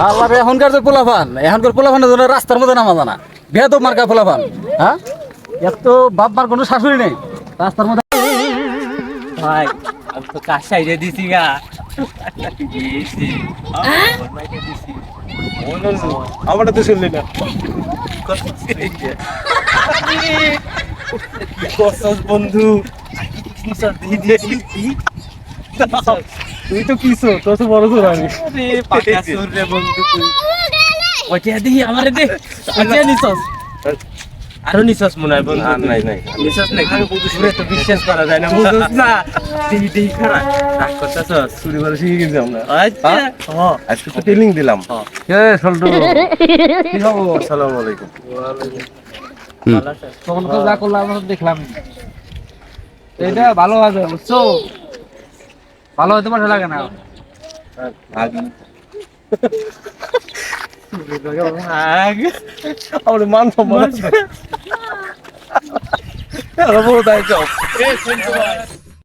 আল্লাহ রে, এখনকার যে পোলাপানের জন্য রাস্তার মধ্যে নামা জানা বেয়াদব মার্কা পোলাপান। হ্যাঁ, এত বাপ মার কোনো শাশুড়ি নেই রাস্তার মধ্যে। ভাই আমি তো কাজ সাইডে দিছি গা। আমারটা তো শুনলি না। বন্ধু তুই তো কিসো, তোর তো বড় জোর আমি। পাকা সুর রে বন্ধু তুই। ওইটা দেখি আমারে দে। ওইটা নিছস। আরো নিছস মনে হয় বন্ধু। নাই নাই নিছস না খালি বুঝু শুনে তো বিশ্বাস করা যায় না। বুঝছ না? দেখি দেখি খারা। রাগ করতেছস। চুরি করে শিখে গেছি আমরা। আচ্ছা। হ্যাঁ। আজকে তো ট্রেনিং দিলাম। কে সল্টু, কি খবর? আসসালামু আলাইকুম। তখন তো যা করলাম আমরা দেখলাম। এটা ভালো আছে বুঝছো, ভালো হতে পারে লাগে না। ভাগ। আমার মান সম্মান আছে। আরে বড় দায়িত্ব। এ শুনতে ভাই।